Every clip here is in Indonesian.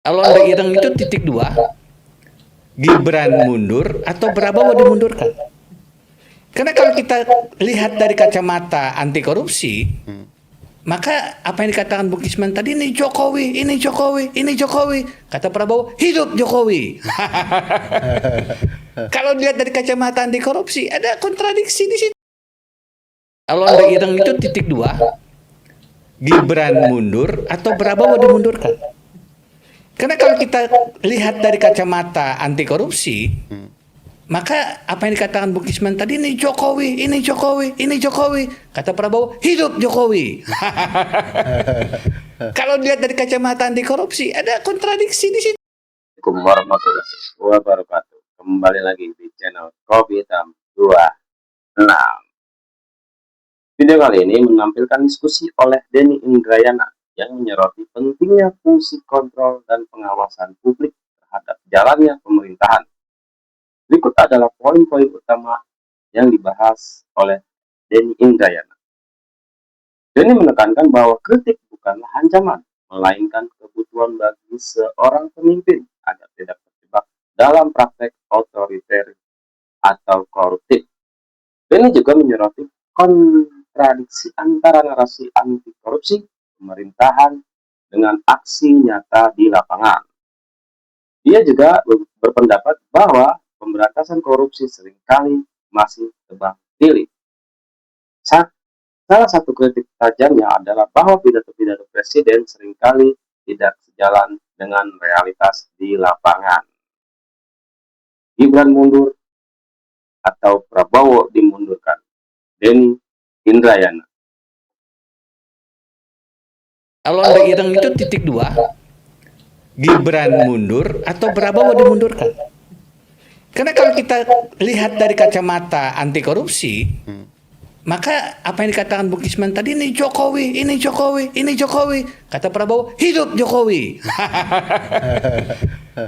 Kalau Anda hitung itu titik dua, Gibran mundur atau Prabowo dimundurkan. Karena kalau kita lihat dari kacamata anti korupsi, maka apa yang dikatakan Bung Kisman tadi, ini Jokowi, ini Jokowi, ini Jokowi. Kata Prabowo, hidup Jokowi. Kalau dilihat dari kacamata anti korupsi, ada kontradiksi di situ. Kalau Anda hitung itu titik dua, Gibran mundur atau Prabowo dimundurkan. Karena kalau kita lihat dari kacamata anti korupsi, maka apa yang dikatakan Bung Kisman tadi, ini Jokowi, ini Jokowi, ini Jokowi. Kata Prabowo, hidup Jokowi. Kalau dilihat dari kacamata anti korupsi, ada kontradiksi di situ. Assalamualaikum warahmatullahi wabarakatuh. Kembali lagi di channel Kopi Hitam 26. Video kali ini menampilkan diskusi oleh Denny Indrayana yang menyoroti pentingnya fungsi kontrol dan pengawasan publik terhadap jalannya pemerintahan. Berikut adalah poin-poin utama yang dibahas oleh Denny Indrayana. Denny menekankan bahwa kritik bukanlah ancaman, melainkan kebutuhan bagi seorang pemimpin agar tidak terjebak dalam praktek otoriter atau koruptif. Denny juga menyoroti kontradiksi antara narasi anti korupsi pemerintahan dengan aksi nyata di lapangan. Dia juga berpendapat bahwa pemberantasan korupsi seringkali masih tebang pilih. Salah satu kritik tajamnya adalah bahwa pidato-pidato presiden seringkali tidak sejalan dengan realitas di lapangan. Gibran mundur atau Prabowo dimundurkan. Denny Indrayana. Kalau Anda hitung itu titik dua, Gibran mundur atau Prabowo dimundurkan. Karena kalau kita lihat dari kacamata anti korupsi, maka apa yang dikatakan Bung Kisman tadi, ini Jokowi, ini Jokowi, ini Jokowi. Kata Prabowo, hidup Jokowi.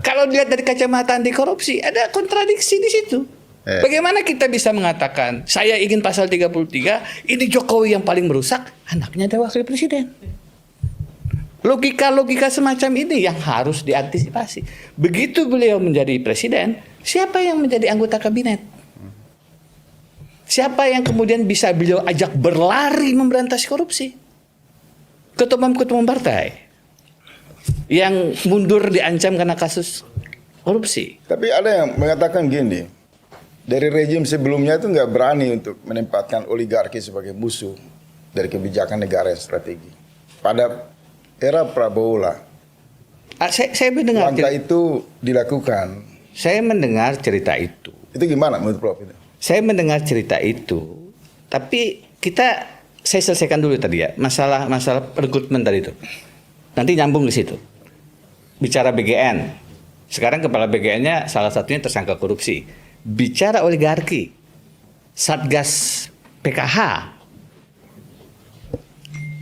Kalau dilihat dari kacamata anti korupsi, ada kontradiksi di situ. Bagaimana kita bisa mengatakan, saya ingin pasal 33, ini Jokowi yang paling merusak, anaknya ada wakil presiden. Logika-logika semacam ini yang harus diantisipasi. Begitu beliau menjadi presiden, siapa yang menjadi anggota kabinet? Siapa yang kemudian bisa beliau ajak berlari memberantas korupsi? Ketua-ketua partai yang mundur diancam karena kasus korupsi. Tapi ada yang mengatakan gini, dari rejim sebelumnya itu nggak berani untuk menempatkan oligarki sebagai musuh dari kebijakan negara yang strategi. Pada era Prabowo lah, Saya mendengar langkah itu dilakukan. Saya mendengar cerita itu. Itu gimana menurut Prof? Saya mendengar cerita itu, tapi saya selesaikan dulu tadi ya, masalah rekrutmen tadi itu. Nanti nyambung ke situ. Bicara BGN, sekarang kepala BGN-nya salah satunya tersangka korupsi. Bicara oligarki, Satgas PKH,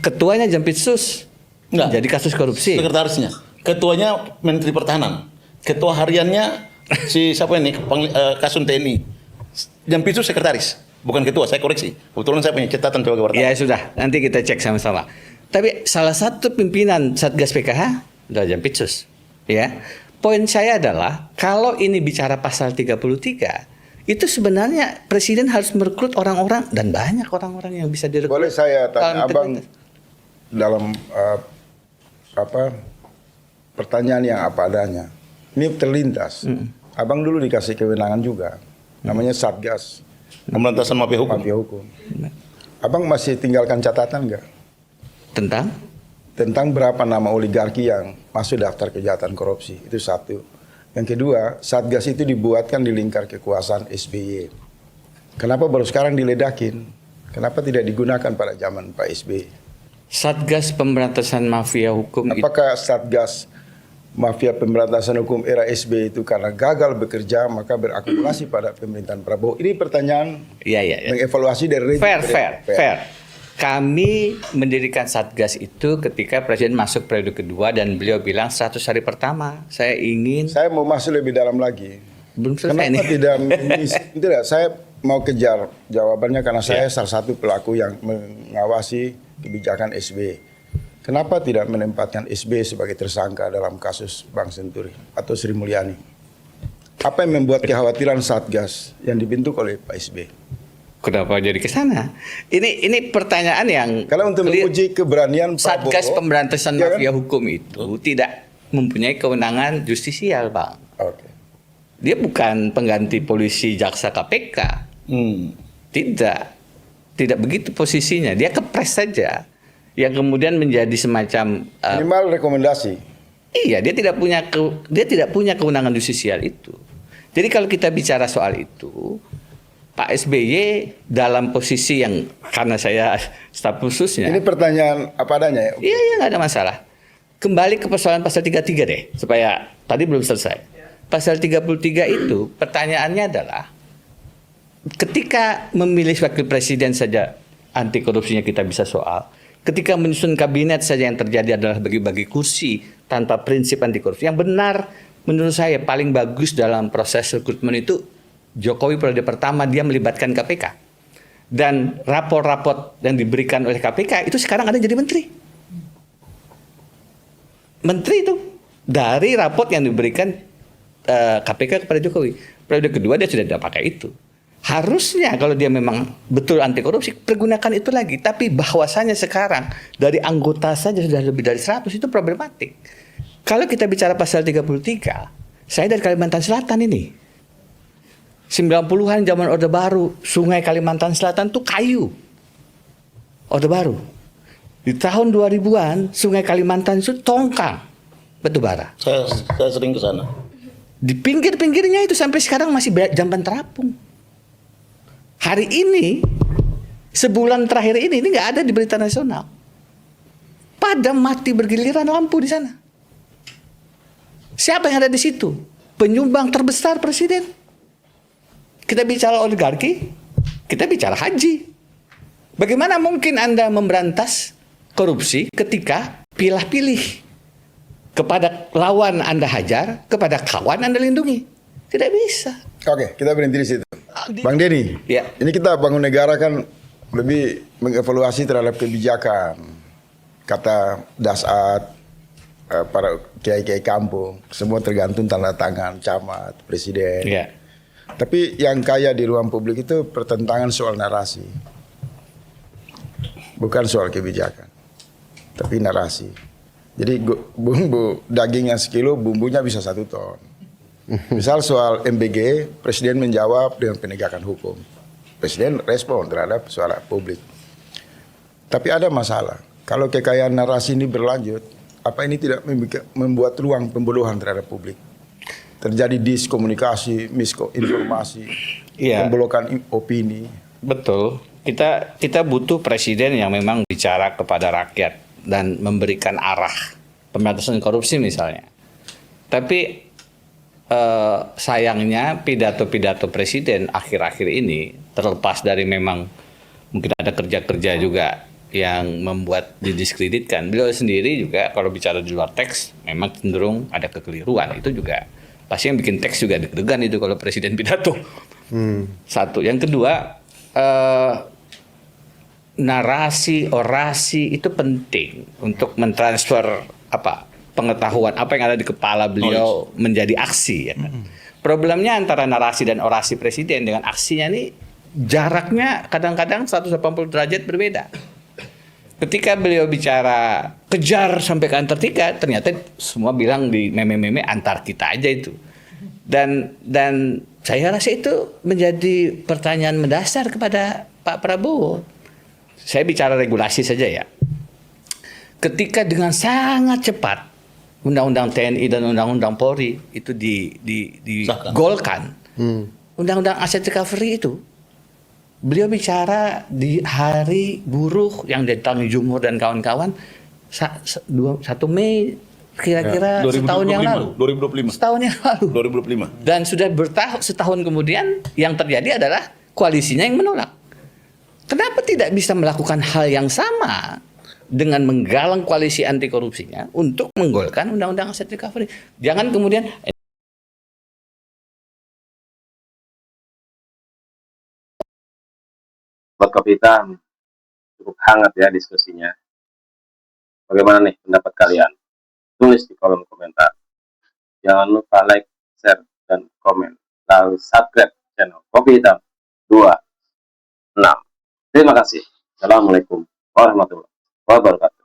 ketuanya Jampitsus, jadi kasus korupsi. Sekretarisnya, ketuanya Menteri Pertahanan, ketua hariannya si siapa ini, Kasum TNI. Jampitsus sekretaris, bukan ketua, saya koreksi. Kebetulan saya punya catatan sebagai wartawan. Ya sudah, nanti kita cek sama-sama. Tapi salah satu pimpinan Satgas PKH adalah Jampitsus. Ya. Poin saya adalah kalau ini bicara pasal 33, itu sebenarnya presiden harus merekrut orang-orang dan banyak orang-orang yang bisa direkrut. Boleh saya tanya Abang dalam pertanyaan yang apa adanya. Ini terlintas. Abang dulu dikasih kewenangan juga. Namanya Satgas Pemberantasan Mafia Hukum. Mafia Hukum. Abang masih tinggalkan catatan nggak? Tentang berapa nama oligarki yang masuk daftar kejahatan korupsi? Itu satu. Yang kedua, Satgas itu dibuatkan di lingkar kekuasaan SBY. Kenapa baru sekarang diledakin? Kenapa tidak digunakan pada zaman Pak SBY? Satgas Pemberantasan Mafia Hukum. Apakah Satgas Mafia Pemberantasan Hukum era SBY itu karena gagal bekerja maka berakumulasi pada pemerintahan Prabowo? Ini pertanyaan mengevaluasi dari rejim. Fair. Kami mendirikan Satgas itu ketika Presiden masuk periode kedua dan beliau bilang 100 hari pertama saya mau masuk lebih dalam lagi. Belum selesai Kenapa nih. tidak? Saya mau kejar jawabannya karena saya salah satu pelaku yang mengawasi kebijakan SBY. kenapa tidak menempatkan SBY sebagai tersangka dalam kasus Bank Senturi atau Sri Mulyani? Apa yang membuat kekhawatiran Satgas yang dibentuk oleh Pak SBY? Kenapa jadi ke sana? Ini pertanyaan yang Kalau untuk menguji keberanian Satgas Prabowo, Pemberantasan ya kan? Mafia Hukum itu tidak mempunyai kewenangan justisial, Bang. Oke. Dia bukan pengganti polisi, jaksa, KPK. Tidak. Tidak begitu posisinya. Dia kepres saja. Yang kemudian menjadi semacam Minimal rekomendasi. iya, dia tidak punya kewenangan justisial itu. Jadi kalau kita bicara soal itu, Pak SBY dalam posisi yang karena saya staf khususnya. Ini pertanyaan apa adanya ya? Iya, nggak ada masalah. Kembali ke persoalan pasal 33 deh, supaya tadi belum selesai. Pasal 33 itu pertanyaannya adalah ketika memilih wakil presiden saja anti korupsinya kita bisa soal. Ketika menyusun kabinet saja yang terjadi adalah bagi-bagi kursi tanpa prinsip anti korupsi. Yang benar menurut saya paling bagus dalam proses rekrutmen itu Jokowi periode pertama dia melibatkan KPK. Dan rapor-rapor yang diberikan oleh KPK itu sekarang ada jadi menteri. Menteri itu dari raport yang diberikan KPK kepada Jokowi. Periode kedua dia sudah tidak pakai itu. Harusnya kalau dia memang betul anti korupsi, pergunakan itu lagi. Tapi bahwasanya sekarang dari anggota saja sudah lebih dari 100 itu problematik. Kalau kita bicara pasal 33, saya dari Kalimantan Selatan ini. 90-an zaman Orde Baru, sungai Kalimantan Selatan itu kayu. Orde Baru. Di tahun 2000-an, sungai Kalimantan itu tongkang batu bara. Saya sering ke sana. Di pinggir-pinggirnya itu sampai sekarang masih jamban terapung. Hari ini, sebulan terakhir ini nggak ada di berita nasional. Padam mati bergiliran lampu di sana. Siapa yang ada di situ? Penyumbang terbesar presiden. Kita bicara oligarki, kita bicara haji. Bagaimana mungkin Anda memberantas korupsi ketika pilih-pilih? Kepada lawan Anda hajar, kepada kawan Anda lindungi. Tidak bisa. Oke, kita berhenti di situ. Bang Denny, Ya. ini kita bangun negara kan lebih mengevaluasi terhadap kebijakan. Kata Dasat, para kiai-kiai kampung, semua tergantung tanda tangan camat, presiden. Ya. Tapi yang kaya di ruang publik itu pertentangan soal narasi. Bukan soal kebijakan, tapi narasi. Jadi bumbu daging yang sekilo, bumbunya bisa 1 ton. Misal soal MBG, presiden menjawab dengan penegakan hukum. Presiden respon terhadap suara publik. Tapi ada masalah. Kalau kekayaan narasi ini berlanjut, apa ini tidak membuat ruang pembodohan terhadap publik? Terjadi diskomunikasi, misinformasi, Iya. pemblokan opini. Betul. Kita butuh presiden yang memang bicara kepada rakyat dan memberikan arah pemberantasan korupsi misalnya. Tapi sayangnya pidato-pidato presiden akhir-akhir ini terlepas dari memang mungkin ada kerja-kerja juga yang membuat didiskreditkan. Beliau sendiri juga kalau bicara di luar teks memang cenderung ada kekeliruan. Itu juga pasti yang bikin teks juga deg-degan itu kalau presiden pidato. Satu. Yang kedua, narasi, orasi itu penting untuk mentransfer pengetahuan apa yang ada di kepala beliau menjadi aksi. Ya kan? Problemnya antara narasi dan orasi presiden dengan aksinya ini jaraknya kadang-kadang 180 derajat berbeda. Ketika beliau bicara kejar sampai ke Antartika, ternyata semua bilang di meme-meme Antartika aja itu. Dan saya rasa itu menjadi pertanyaan mendasar kepada Pak Prabowo. Saya bicara regulasi saja ya. Ketika dengan sangat cepat Undang-Undang TNI dan Undang-Undang Polri itu digolkan, Undang-Undang Aset Recovery itu, beliau bicara di hari buruh yang didatangi Jumhur dan kawan-kawan 1 Mei kira-kira setahun yang lalu. 2025. Setahun yang lalu. 2025. Dan sudah setahun kemudian yang terjadi adalah koalisinya yang menolak. Kenapa tidak bisa melakukan hal yang sama dengan menggalang koalisi anti korupsinya untuk menggolkan Undang-Undang Aset Recovery? Jangan kemudian Buat Kopi Hitam cukup hangat ya diskusinya. Bagaimana nih pendapat kalian? Tulis di kolom komentar. Jangan lupa like, share, dan komen. Lalu subscribe channel Kopi Hitam 26. Terima kasih. Assalamualaikum warahmatullahi wabarakatuh.